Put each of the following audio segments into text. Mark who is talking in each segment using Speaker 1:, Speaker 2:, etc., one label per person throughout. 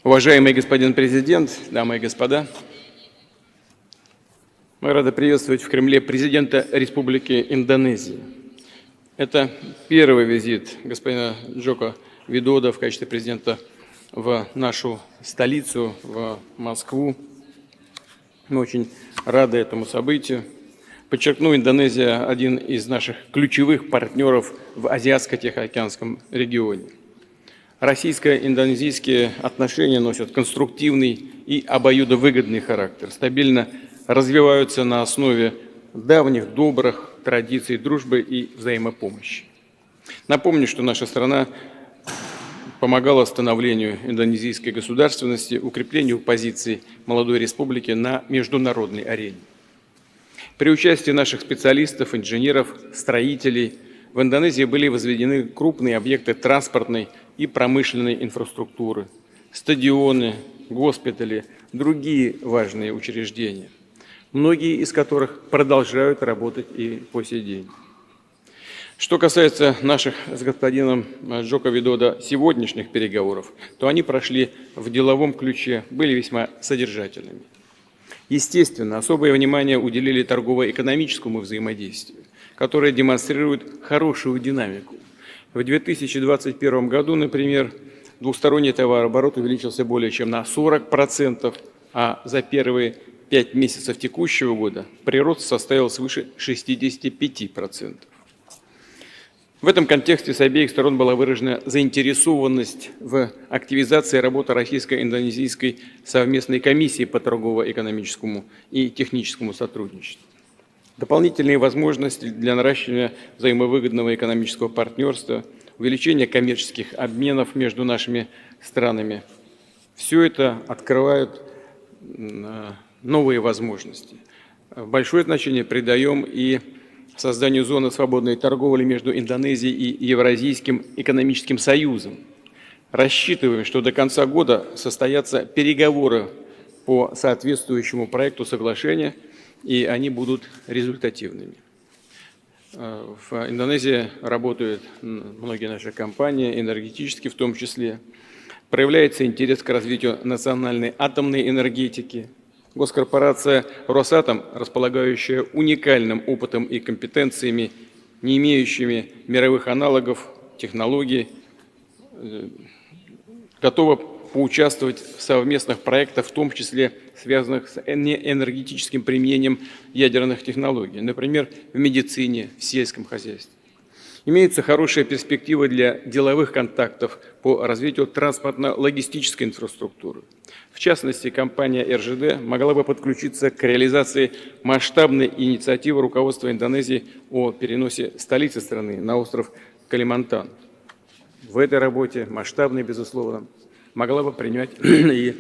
Speaker 1: Уважаемый господин президент, дамы и господа, мы рады приветствовать в Кремле президента Республики Индонезия. Это первый визит господина Джоко Видодо в качестве президента в нашу столицу, в Москву. Мы очень рады этому событию. Подчеркну, Индонезия – один из наших ключевых партнеров в Азиатско-Тихоокеанском регионе. Российско-индонезийские отношения носят конструктивный и обоюдовыгодный характер, стабильно развиваются на основе давних добрых традиций дружбы и взаимопомощи. Напомню, что наша страна помогала становлению индонезийской государственности, укреплению позиций молодой республики на международной арене. При участии наших специалистов, инженеров, строителей в Индонезии были возведены крупные объекты транспортной и промышленной инфраструктуры, стадионы, госпитали, другие важные учреждения, многие из которых продолжают работать и по сей день. Что касается наших с господином Джоко Видодо сегодняшних переговоров, то они прошли в деловом ключе, были весьма содержательными. Естественно, особое внимание уделили торгово-экономическому взаимодействию, которое демонстрирует хорошую динамику. В 2021 году, например, двусторонний товарооборот увеличился более чем на 40%, а за первые 5 месяцев текущего года прирост составил свыше 65%. В этом контексте с обеих сторон была выражена заинтересованность в активизации работы Российско-Индонезийской совместной комиссии по торгово-экономическому и техническому сотрудничеству. Дополнительные возможности для наращивания взаимовыгодного экономического партнерства, увеличения коммерческих обменов между нашими странами – все это открывает новые возможности. Большое значение придаем и созданию зоны свободной торговли между Индонезией и Евразийским экономическим союзом. Рассчитываем, что до конца года состоятся переговоры по соответствующему проекту соглашения, и они будут результативными. В Индонезии работают многие наши компании, энергетические в том числе. Проявляется интерес к развитию национальной атомной энергетики. Госкорпорация «Росатом», располагающая уникальным опытом и компетенциями, не имеющими мировых аналогов, технологий, готова поучаствовать в совместных проектах, в том числе связанных с энергетическим применением ядерных технологий, например, в медицине, в сельском хозяйстве. Имеется хорошая перспектива для деловых контактов по развитию транспортно-логистической инфраструктуры. В частности, компания РЖД могла бы подключиться к реализации масштабной инициативы руководства Индонезии о переносе столицы страны на остров Калимантан. В этой работе, масштабной, безусловно, могла бы принять и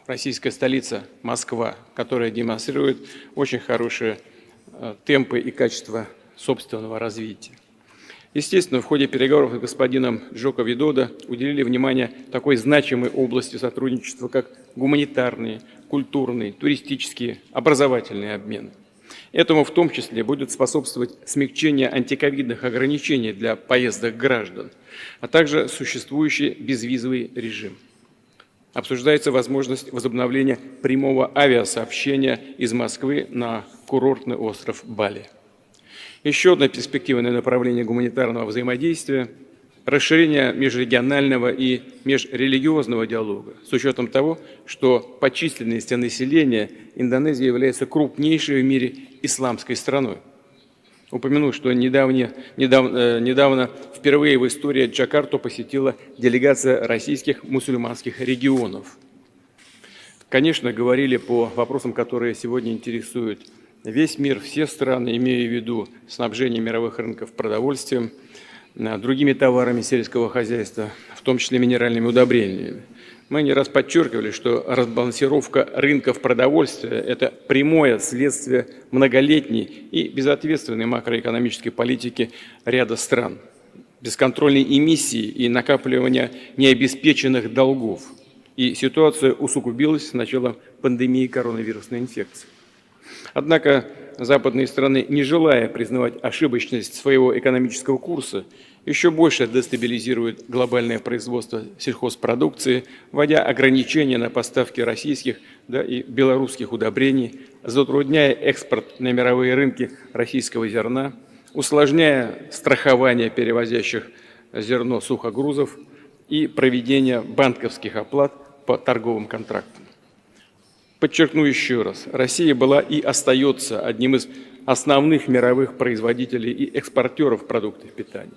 Speaker 1: российская столица Москва, которая демонстрирует очень хорошие темпы и качество собственного развития. Естественно, в ходе переговоров с господином Джоко Видодо уделили внимание такой значимой области сотрудничества, как гуманитарные, культурные, туристические, образовательные обмены. Этому в том числе будет способствовать смягчение антиковидных ограничений для поездок граждан, а также существующий безвизовый режим. Обсуждается возможность возобновления прямого авиасообщения из Москвы на курортный остров Бали. Еще одно перспективное направление гуманитарного взаимодействия – расширение межрегионального и межрелигиозного диалога, с учетом того, что по численности населения Индонезия является крупнейшей в мире исламской страной. Упомяну, что недавно впервые в истории Джакарту посетила делегация российских мусульманских регионов. Конечно, говорили по вопросам, которые сегодня интересуют весь мир, все страны, имея в виду снабжение мировых рынков продовольствием, другими товарами сельского хозяйства, в том числе минеральными удобрениями. Мы не раз подчеркивали, что разбалансировка рынков продовольствия – это прямое следствие многолетней и безответственной макроэкономической политики ряда стран, бесконтрольной эмиссии и накапливания необеспеченных долгов. И ситуация усугубилась с началом пандемии коронавирусной инфекции. Однако западные страны, не желая признавать ошибочность своего экономического курса еще больше дестабилизирует глобальное производство сельхозпродукции, вводя ограничения на поставки российских и белорусских удобрений, затрудняя экспорт на мировые рынки российского зерна, усложняя страхование перевозящих зерно сухогрузов и проведение банковских оплат по торговым контрактам. Подчеркну еще раз, Россия была и остается одним из основных мировых производителей и экспортеров продуктов питания.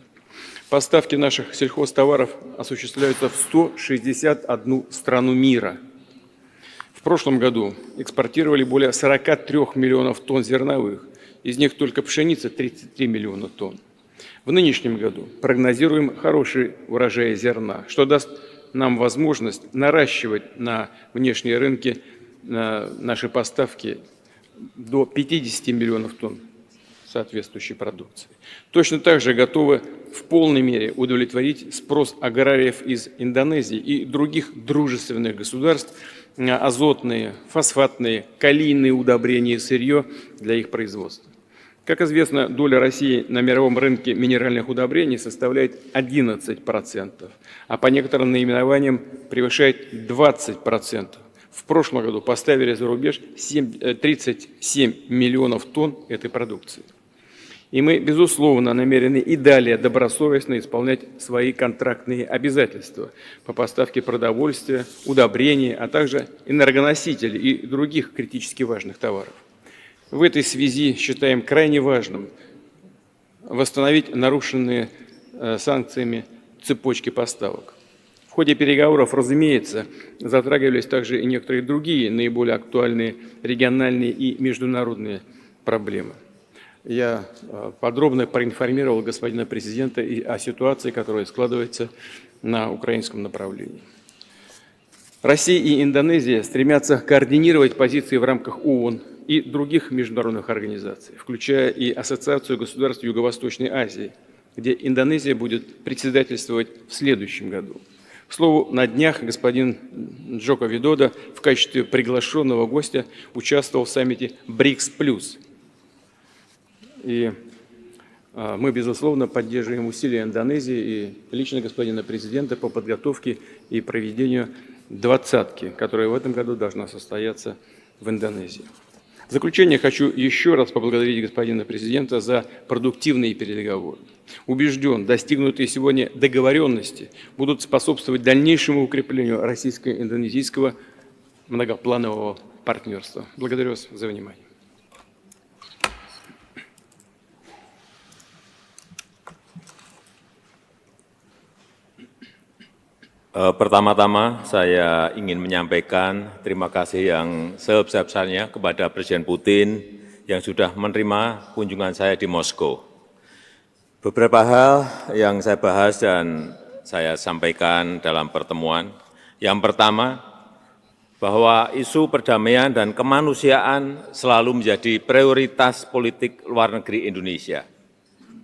Speaker 1: Поставки наших сельхозтоваров осуществляются в 161 страну мира. В прошлом году экспортировали более 43 миллионов тонн зерновых, из них только пшеница 33 миллиона тонн. В нынешнем году прогнозируем хороший урожай зерна, что даст нам возможность наращивать на внешние рынки наши поставки до 50 миллионов тонн соответствующей продукции. Точно так же готовы в полной мере удовлетворить спрос аграриев из Индонезии и других дружественных государств на азотные, фосфатные, калийные удобрения и сырье для их производства. Как известно, доля России на мировом рынке минеральных удобрений составляет 11%, а по некоторым наименованиям превышает 20%. В прошлом году поставили за рубеж 37 миллионов тонн этой продукции. И мы, безусловно, намерены и далее добросовестно исполнять свои контрактные обязательства по поставке продовольствия, удобрений, а также энергоносителей и других критически важных товаров. В этой связи считаем крайне важным восстановить нарушенные санкциями цепочки поставок. В ходе переговоров, разумеется, затрагивались также и некоторые другие наиболее актуальные региональные и международные проблемы. Я подробно проинформировал господина президента и о ситуации, которая складывается на украинском направлении. Россия и Индонезия стремятся координировать позиции в рамках ООН и других международных организаций, включая и Ассоциацию государств Юго-Восточной Азии, где Индонезия будет председательствовать в следующем году. К слову, на днях господин Джоко Видодо в качестве приглашенного гостя участвовал в саммите БРИКС+. И мы, безусловно, поддерживаем усилия Индонезии и лично господина президента по подготовке и проведению двадцатки, которая в этом году должна состояться в Индонезии. В заключение хочу еще раз поблагодарить господина президента за продуктивные переговоры. Убежден, достигнутые сегодня договоренности будут способствовать дальнейшему укреплению российско-индонезийского многопланового партнерства. Благодарю вас за внимание.
Speaker 2: Pertama-tama saya ingin menyampaikan terima kasih yang sebesar-besarnya kepada Presiden Putin yang sudah menerima kunjungan saya di Moskow. Beberapa hal yang saya bahas dan saya sampaikan dalam pertemuan. Yang pertama, bahwa isu perdamaian dan kemanusiaan selalu menjadi prioritas politik luar negeri Indonesia.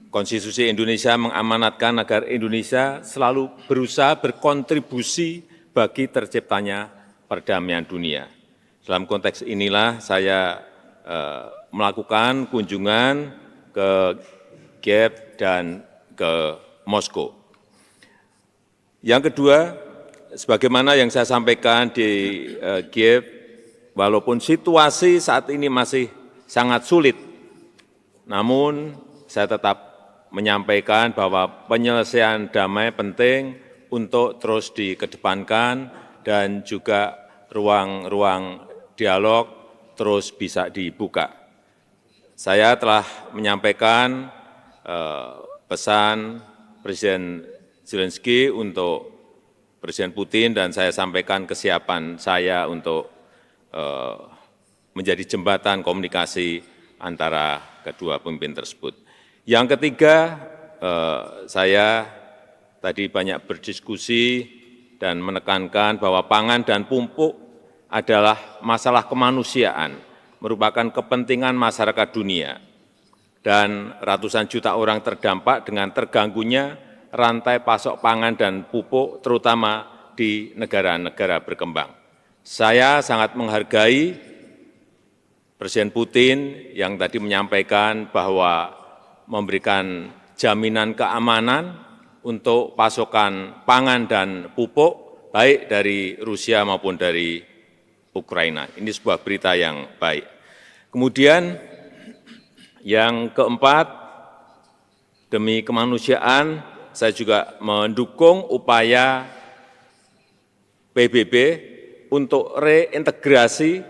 Speaker 2: Konstitusi Indonesia mengamanatkan agar Indonesia selalu berusaha berkontribusi bagi terciptanya perdamaian dunia. Dalam konteks inilah saya melakukan kunjungan ke Kiev dan ke Moskow. Yang kedua, sebagaimana yang saya sampaikan di Kiev, walaupun situasi saat ini masih sangat sulit, namun saya tetap menyampaikan bahwa penyelesaian damai penting untuk terus dikedepankan dan juga ruang-ruang dialog terus bisa dibuka. Saya telah menyampaikan pesan Presiden Zelensky untuk Presiden Putin dan saya sampaikan kesiapan saya untuk menjadi jembatan komunikasi antara kedua pemimpin tersebut. Yang ketiga, saya tadi banyak berdiskusi dan menekankan bahwa pangan dan pupuk adalah masalah kemanusiaan, merupakan kepentingan masyarakat dunia, dan ratusan juta orang terdampak dengan terganggunya rantai pasok pangan dan pupuk, terutama di negara-negara berkembang. Saya sangat menghargai Presiden Putin yang tadi menyampaikan bahwa memberikan jaminan keamanan untuk pasokan pangan dan pupuk, baik dari Rusia maupun dari Ukraina. Ini sebuah berita yang baik. Kemudian yang keempat, demi kemanusiaan, saya juga mendukung upaya PBB untuk reintegrasi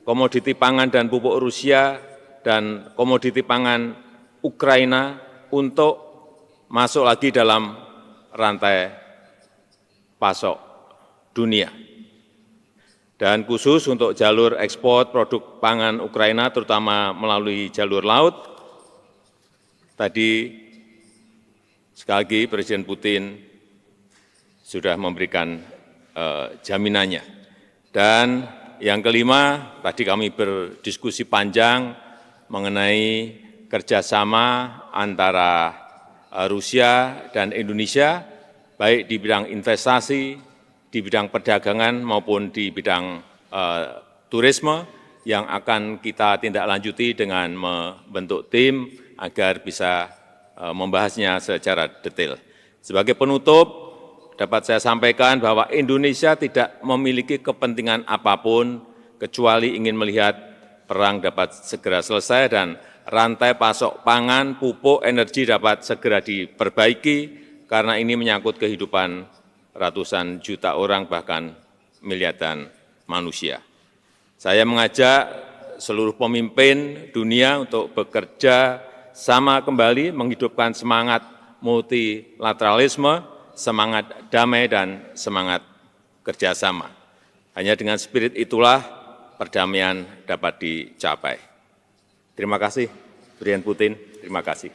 Speaker 2: komoditi pangan dan pupuk Rusia dan komoditi pangan Ukraina untuk masuk lagi dalam rantai pasok dunia. Dan khusus untuk jalur ekspor produk pangan Ukraina, terutama melalui jalur laut, tadi sekali lagi Presiden Putin sudah memberikan jaminannya. Dan yang kelima, tadi kami berdiskusi panjang mengenai kerjasama antara Rusia dan Indonesia, baik di bidang investasi, di bidang perdagangan maupun di bidang turisme yang akan kita tindak lanjuti dengan membentuk tim agar bisa membahasnya secara detail. Sebagai penutup, dapat saya sampaikan bahwa Indonesia tidak memiliki kepentingan apapun kecuali ingin melihat perang dapat segera selesai dan rantai pasok pangan, pupuk, energi dapat segera diperbaiki karena ini menyangkut kehidupan ratusan juta orang, bahkan miliaran manusia. Saya mengajak seluruh pemimpin dunia untuk bekerja sama kembali, menghidupkan semangat multilateralisme, semangat damai, dan semangat kerjasama. Hanya dengan spirit itulah perdamaian dapat dicapai. Terima kasih, Presiden Putin. Terima kasih.